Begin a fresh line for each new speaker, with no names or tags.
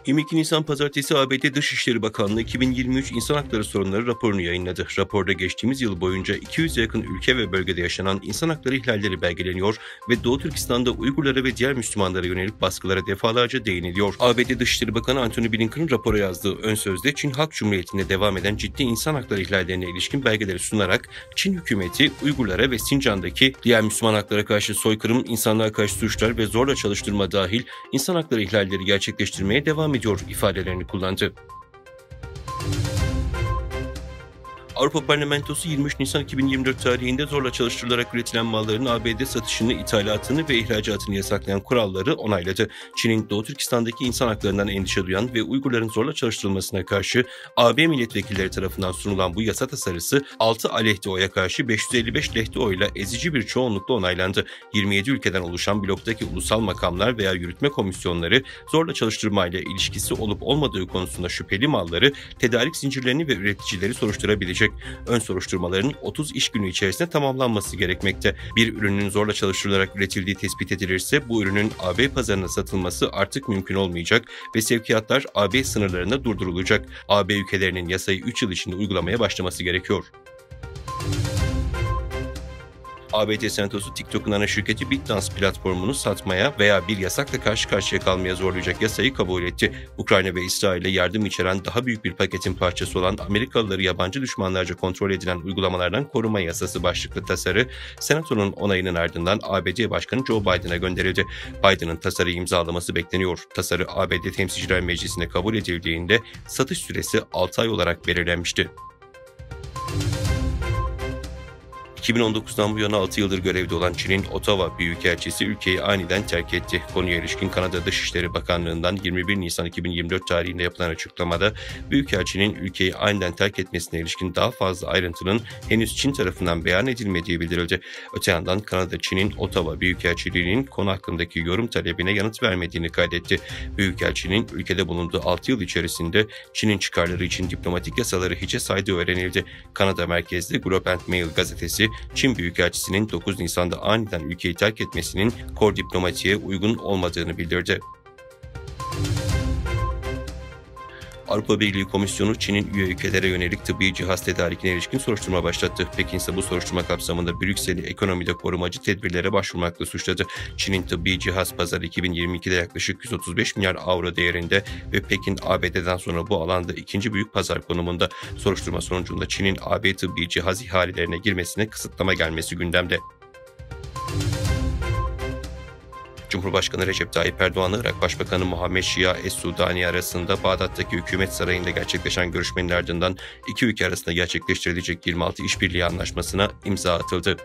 22 Nisan Pazartesi ABD Dışişleri Bakanlığı 2023 İnsan Hakları Sorunları raporunu yayınladı. Raporda geçtiğimiz yıl boyunca 200'e yakın ülke ve bölgede yaşanan insan hakları ihlalleri belgeleniyor ve Doğu Türkistan'da Uygurlara ve diğer Müslümanlara yönelik baskılara defalarca değiniliyor. ABD Dışişleri Bakanı Antony Blinken'ın rapora yazdığı ön sözde Çin Halk Cumhuriyeti'nde devam eden ciddi insan hakları ihlallerine ilişkin belgeleri sunarak Çin hükümeti Uygurlara ve Sincan'daki diğer Müslüman haklara karşı soykırım, insanlığa karşı suçlar ve zorla çalıştırma dahil insan hakları ihlalleri gerçekleştirmeye devam ediyor ifadelerini kullandı. Avrupa Parlamentosu 23 Nisan 2024 tarihinde zorla çalıştırılarak üretilen malların ABD satışını, ithalatını ve ihracatını yasaklayan kuralları onayladı. Çin'in Doğu Türkistan'daki insan haklarından endişe duyan ve Uygurların zorla çalıştırılmasına karşı AB milletvekilleri tarafından sunulan bu yasa tasarısı 6 aleyhte oya karşı 555 lehte oyla ezici bir çoğunlukla onaylandı. 27 ülkeden oluşan bloktaki ulusal makamlar veya yürütme komisyonları zorla çalıştırmayla ilişkisi olup olmadığı konusunda şüpheli malları, tedarik zincirlerini ve üreticileri soruşturabilecek. Ön soruşturmaların 30 iş günü içerisinde tamamlanması gerekmekte. Bir ürünün zorla çalıştırılarak üretildiği tespit edilirse bu ürünün AB pazarına satılması artık mümkün olmayacak ve sevkiyatlar AB sınırlarında durdurulacak. AB ülkelerinin yasayı 3 yıl içinde uygulamaya başlaması gerekiyor. ABD Senatosu TikTok'un ana şirketi ByteDance platformunu satmaya veya bir yasakla karşı karşıya kalmaya zorlayacak yasayı kabul etti. Ukrayna ve İsrail'e yardım içeren daha büyük bir paketin parçası olan Amerikalıları yabancı düşmanlarca kontrol edilen uygulamalardan koruma yasası başlıklı tasarı, Senato'nun onayının ardından ABD Başkanı Joe Biden'a gönderildi. Biden'ın tasarıyı imzalaması bekleniyor. Tasarı ABD Temsilciler Meclisi'ne kabul edildiğinde satış süresi 6 ay olarak belirlenmişti. 2019'dan bu yana 6 yıldır görevde olan Çin'in Ottawa Büyükelçisi ülkeyi aniden terk etti. Konuya ilişkin Kanada Dışişleri Bakanlığı'ndan 21 Nisan 2024 tarihinde yapılan açıklamada Büyükelçinin ülkeyi aniden terk etmesine ilişkin daha fazla ayrıntının henüz Çin tarafından beyan edilmediği bildirildi. Öte yandan Kanada, Çin'in Ottawa Büyükelçiliğinin konu hakkındaki yorum talebine yanıt vermediğini kaydetti. Büyükelçinin ülkede bulunduğu 6 yıl içerisinde Çin'in çıkarları için diplomatik yasaları hiçe saydığı öğrenildi. Kanada merkezli Globe and Mail gazetesi, Çin Büyükelçisi'nin 9 Nisan'da aniden ülkeyi terk etmesinin kor diplomasiye uygun olmadığını bildirdi. Avrupa Birliği Komisyonu, Çin'in üye ülkelere yönelik tıbbi cihaz tedarikine ilişkin soruşturma başlattı. Pekin ise bu soruşturma kapsamında Brüksel'i ekonomide korumacı tedbirlere başvurmakla suçladı. Çin'in tıbbi cihaz pazarı 2022'de yaklaşık 135 milyar avro değerinde ve Pekin, ABD'den sonra bu alanda ikinci büyük pazar konumunda. Soruşturma sonucunda Çin'in AB tıbbi cihaz ihalelerine girmesine kısıtlama gelmesi gündemde. Cumhurbaşkanı Recep Tayyip Erdoğan'la Irak Başbakanı Muhammed Şia Es-Sudani arasında Bağdat'taki hükümet sarayında gerçekleşen görüşmenin ardından iki ülke arasında gerçekleştirilecek 26 işbirliği anlaşmasına imza atıldı.